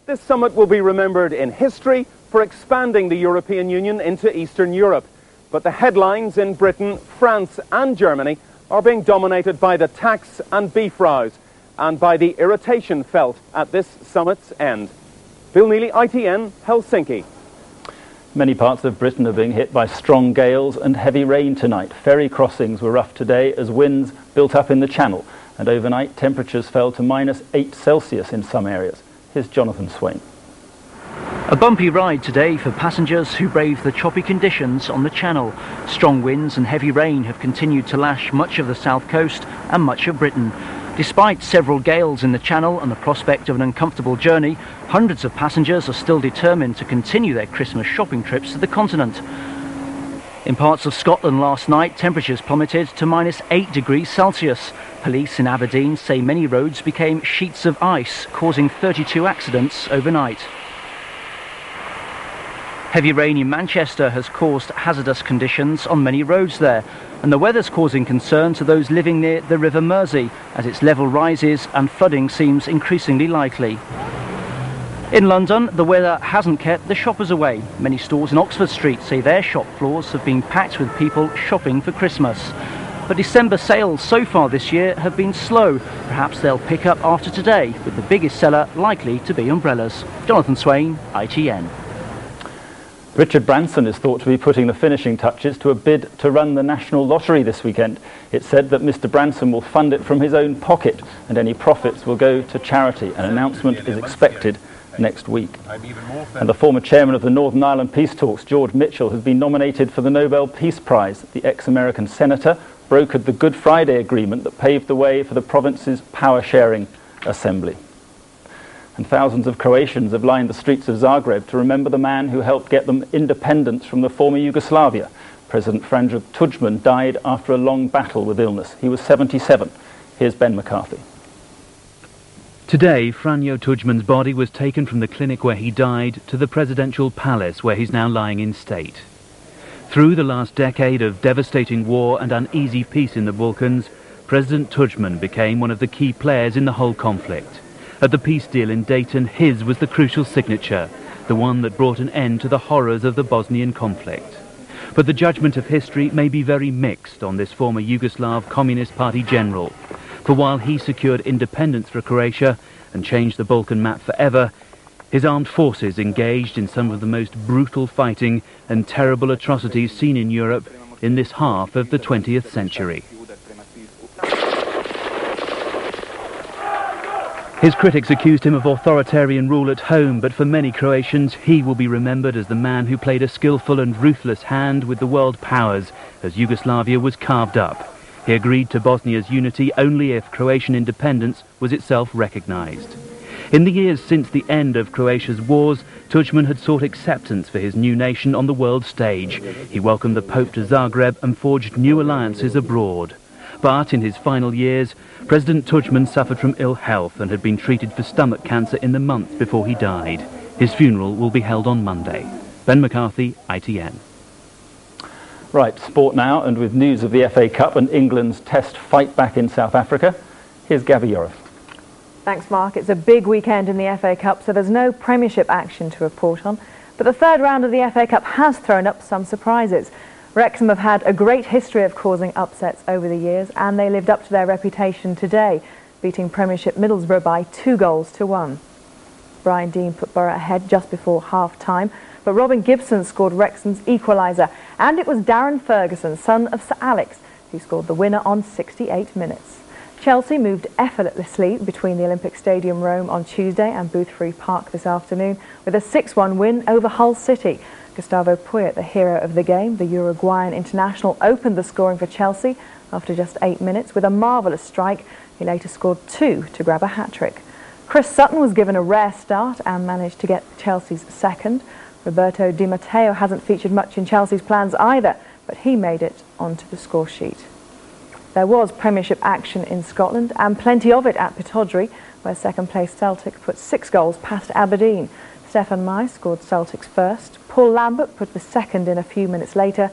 This summit will be remembered in history for expanding the European Union into Eastern Europe. But the headlines in Britain, France and Germany are being dominated by the tax and beef rows and by the irritation felt at this summit's end. Bill Neely, ITN, Helsinki. Many parts of Britain are being hit by strong gales and heavy rain tonight. Ferry crossings were rough today as winds built up in the channel, and overnight temperatures fell to -8 Celsius in some areas. Here's Jonathan Swain. A bumpy ride today for passengers who braved the choppy conditions on the channel. Strong winds and heavy rain have continued to lash much of the south coast and much of Britain. Despite several gales in the channel and the prospect of an uncomfortable journey, hundreds of passengers are still determined to continue their Christmas shopping trips to the continent. In parts of Scotland last night, temperatures plummeted to -8 degrees Celsius. Police in Aberdeen say many roads became sheets of ice, causing 32 accidents overnight. Heavy rain in Manchester has caused hazardous conditions on many roads there, and the weather's causing concern to those living near the River Mersey as its level rises and flooding seems increasingly likely. In London, the weather hasn't kept the shoppers away. Many stores in Oxford Street say their shop floors have been packed with people shopping for Christmas. But December sales so far this year have been slow. Perhaps they'll pick up after today, with the biggest seller likely to be umbrellas. Jonathan Swain, ITN. Richard Branson is thought to be putting the finishing touches to a bid to run the National Lottery this weekend. It's said that Mr. Branson will fund it from his own pocket and any profits will go to charity. An announcement is expected next week. And the former chairman of the Northern Ireland Peace Talks, George Mitchell, has been nominated for the Nobel Peace Prize. The ex-American senator brokered the Good Friday Agreement that paved the way for the province's power-sharing assembly. And thousands of Croatians have lined the streets of Zagreb to remember the man who helped get them independence from the former Yugoslavia. President Franjo Tudjman died after a long battle with illness. He was 77. Here's Ben McCarthy. Today, Franjo Tudjman's body was taken from the clinic where he died to the presidential palace where he's now lying in state. Through the last decade of devastating war and uneasy peace in the Balkans, President Tudjman became one of the key players in the whole conflict. At the peace deal in Dayton, his was the crucial signature, the one that brought an end to the horrors of the Bosnian conflict. But the judgment of history may be very mixed on this former Yugoslav Communist Party general. For while he secured independence for Croatia and changed the Balkan map forever, his armed forces engaged in some of the most brutal fighting and terrible atrocities seen in Europe in this half of the 20th century. His critics accused him of authoritarian rule at home, but for many Croatians, he will be remembered as the man who played a skillful and ruthless hand with the world powers as Yugoslavia was carved up. He agreed to Bosnia's unity only if Croatian independence was itself recognised. In the years since the end of Croatia's wars, Tudjman had sought acceptance for his new nation on the world stage. He welcomed the Pope to Zagreb and forged new alliances abroad. But in his final years, President Tudjman suffered from ill health and had been treated for stomach cancer in the month before he died. His funeral will be held on Monday. Ben McCarthy, ITN. Right, sport now, and with news of the FA Cup and England's test fight back in South Africa, here's Gabby Yorif. Thanks, Mark. It's a big weekend in the FA Cup, so there's no Premiership action to report on. But the third round of the FA Cup has thrown up some surprises. Wrexham have had a great history of causing upsets over the years, and they lived up to their reputation today, beating Premiership Middlesbrough by 2-1. Brian Deane put Borough ahead just before half-time, but Robin Gibson scored Wrexham's equaliser, and it was Darren Ferguson, son of Sir Alex, who scored the winner on 68 minutes. Chelsea moved effortlessly between the Olympic Stadium Rome on Tuesday and Boothbury Park this afternoon with a 6-1 win over Hull City. Gustavo Poyet, the hero of the game, the Uruguayan international, opened the scoring for Chelsea after just 8 minutes with a marvellous strike. He later scored 2 to grab a hat-trick. Chris Sutton was given a rare start and managed to get Chelsea's second. Roberto Di Matteo hasn't featured much in Chelsea's plans either, but he made it onto the score sheet. There was Premiership action in Scotland and plenty of it at Pittodrie, where second-place Celtic put 6 goals past Aberdeen. Stefan Mai scored Celtic's first. Paul Lambert put the second in a few minutes later.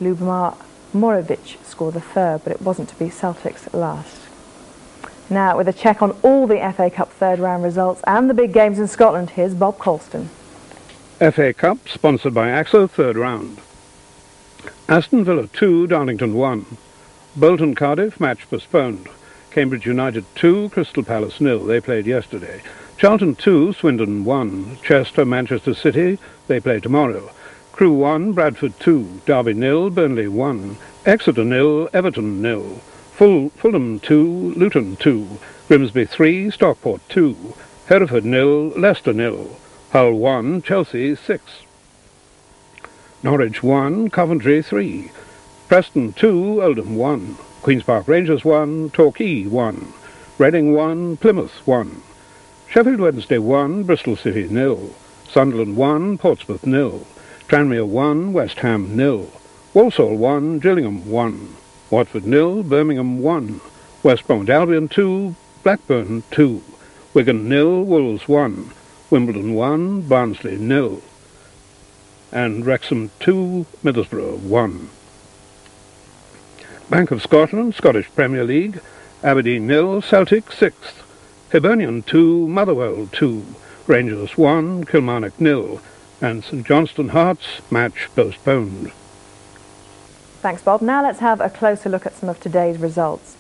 Ljubomir Morovic scored the third, but it wasn't to be Celtic's last. Now, with a check on all the FA Cup third round results and the big games in Scotland, here's Bob Colston. FA Cup, sponsored by AXA, third round. Aston Villa 2, Darlington 1. Bolton Cardiff, match postponed. Cambridge United 2, Crystal Palace 0. They played yesterday. Charlton 2, Swindon 1. Chester, Manchester City, they play tomorrow. Crewe 1, Bradford 2. Derby 0, Burnley 1. Exeter 0, Everton 0. Fulham 2, Luton 2. Grimsby 3, Stockport 2. Hereford 0, Leicester 0. Hull 1, Chelsea 6. Norwich 1, Coventry 3. Preston 2, Oldham 1. Queen's Park Rangers 1, Torquay 1. Reading 1, Plymouth 1. Sheffield Wednesday 1, Bristol City 0. Sunderland 1, Portsmouth 0. Tranmere 1, West Ham 0. Walsall 1, Gillingham 1. Watford 0, Birmingham 1. West Bromwich Albion 2, Blackburn 2. Wigan 0, Wolves 1. Wimbledon 1, Barnsley 0. And Wrexham 2, Middlesbrough 1. Bank of Scotland, Scottish Premier League, Aberdeen 0, Celtic 6th. Hibernian 2, Motherwell 2. Rangers 1, Kilmarnock 0. And St Johnstone Hearts, match postponed. Thanks, Bob. Now let's have a closer look at some of today's results.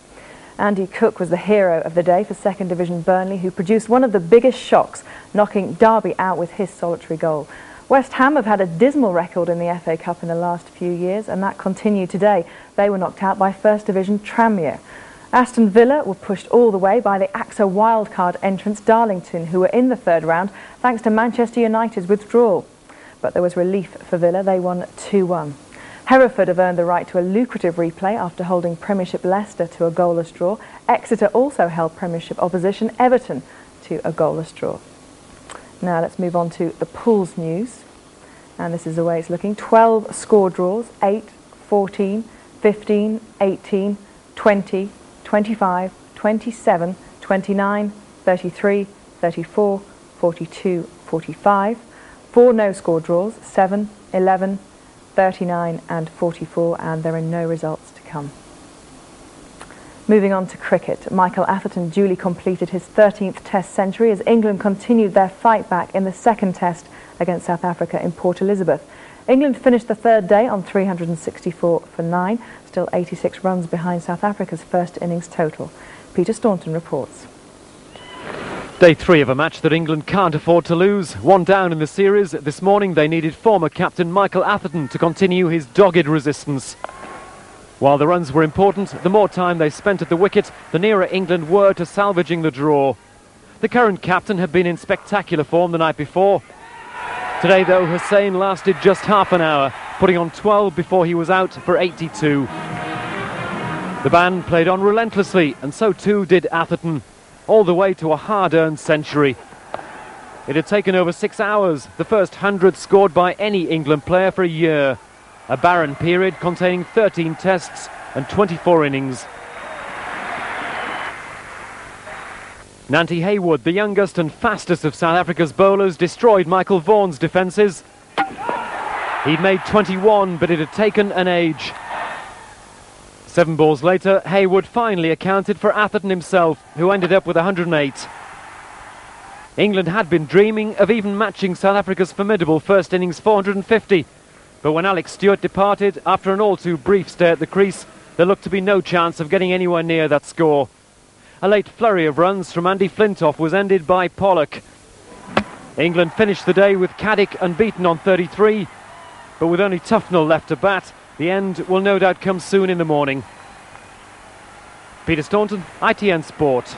Andy Cook was the hero of the day for Second Division Burnley, who produced one of the biggest shocks, knocking Derby out with his solitary goal. West Ham have had a dismal record in the FA Cup in the last few years, and that continued today. They were knocked out by First Division Tranmere. Aston Villa were pushed all the way by the AXA wildcard entrants Darlington, who were in the third round thanks to Manchester United's withdrawal. But there was relief for Villa. They won 2-1. Hereford have earned the right to a lucrative replay after holding Premiership Leicester to a goalless draw. Exeter also held Premiership opposition Everton to a goalless draw. Now let's move on to the pools news. And this is the way it's looking. 12 score draws, 8, 14, 15, 18, 20, 25, 27, 29, 33, 34, 42, 45. 4 no-score draws, 7, 11, 39 and 44, and there are no results to come. Moving on to cricket, Michael Atherton duly completed his 13th Test century as England continued their fight back in the second Test against South Africa in Port Elizabeth. England finished the third day on 364 for 9, still 86 runs behind South Africa's first innings total. Peter Staunton reports. Day 3 of a match that England can't afford to lose. 1 down in the series. This morning they needed former captain Michael Atherton to continue his dogged resistance. While the runs were important, the more time they spent at the wicket, the nearer England were to salvaging the draw. The current captain had been in spectacular form the night before. Today, though, Hussain lasted just half an hour, putting on 12 before he was out for 82. The band played on relentlessly, and so too did Atherton, all the way to a hard-earned century. It had taken over 6 hours, the first 100 scored by any England player for a year. A barren period containing 13 tests and 24 innings. Nanty Haywood, the youngest and fastest of South Africa's bowlers, destroyed Michael Vaughan's defences. He'd made 21, but it had taken an age. 7 balls later, Haywood finally accounted for Atherton himself, who ended up with 108. England had been dreaming of even matching South Africa's formidable first innings 450. But when Alex Stewart departed, after an all-too-brief stay at the crease, there looked to be no chance of getting anywhere near that score. A late flurry of runs from Andy Flintoff was ended by Pollock. England finished the day with Caddick unbeaten on 33, but with only Tufnell left to bat, the end will no doubt come soon in the morning. Peter Staunton, ITN Sport.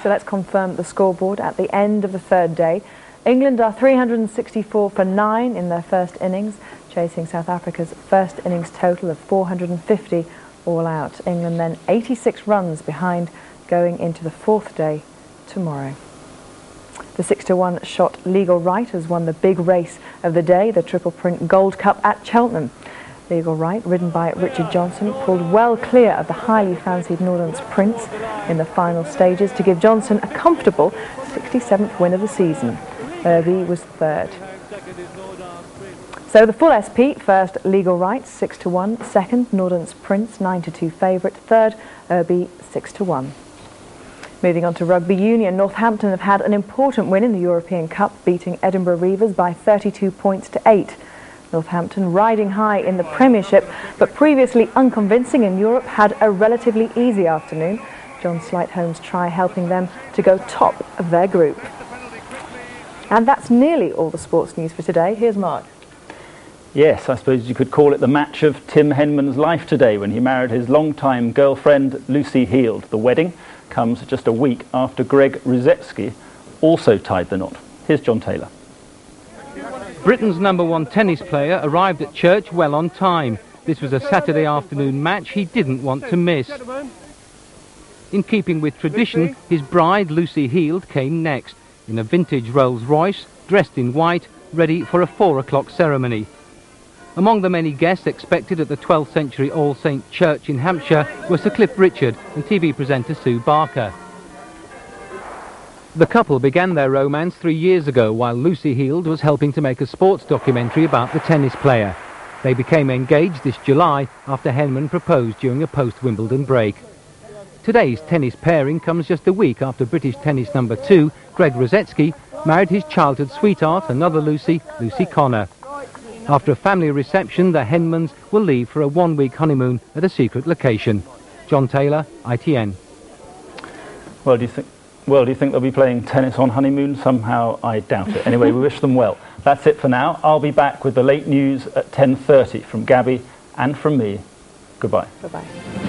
So let's confirm the scoreboard at the end of the third day. England are 364 for 9 in their first innings, chasing South Africa's first innings total of 450 all out. England then 86 runs behind going into the fourth day tomorrow. The 6-1 shot Legal Right has won the big race of the day, the Triple Print Gold Cup at Cheltenham. Legal Right, ridden by Richard Johnson, pulled well clear of the highly fancied Northern's Prince in the final stages to give Johnson a comfortable 67th win of the season. Irby was third. So the full SP, first Legal Right, 6-1, second Northern's Prince, 9-2 favourite, third Irby, 6-1. Moving on to rugby union, Northampton have had an important win in the European Cup, beating Edinburgh Reavers by 32 points to 8. Northampton, riding high in the Premiership, but previously unconvincing in Europe, had a relatively easy afternoon. John Slightholme's try helping them to go top of their group. And that's nearly all the sports news for today. Here's Mark. Yes, I suppose you could call it the match of Tim Henman's life today when he married his longtime girlfriend Lucy Heald. The wedding comes just a week after Greg Ruzetsky also tied the knot. Here's John Taylor. Britain's #1 tennis player arrived at church well on time. This was a Saturday afternoon match he didn't want to miss. In keeping with tradition, his bride Lucy Heald came next, in a vintage Rolls Royce, dressed in white, ready for a 4 o'clock ceremony. Among the many guests expected at the 12th century All Saints Church in Hampshire were Sir Cliff Richard and TV presenter Sue Barker. The couple began their romance 3 years ago while Lucy Heald was helping to make a sports documentary about the tennis player. They became engaged this July after Henman proposed during a post-Wimbledon break. Today's tennis pairing comes just a week after British tennis #2, Greg Ruzetsky, married his childhood sweetheart, another Lucy, Lucy Connor. After a family reception, the Henmans will leave for a 1-week honeymoon at a secret location. John Taylor, ITN. Well, do you think they'll be playing tennis on honeymoon? Somehow I doubt it. Anyway, we wish them well. That's it for now. I'll be back with the late news at 10:30 from Gabby and from me. Goodbye. Bye-bye.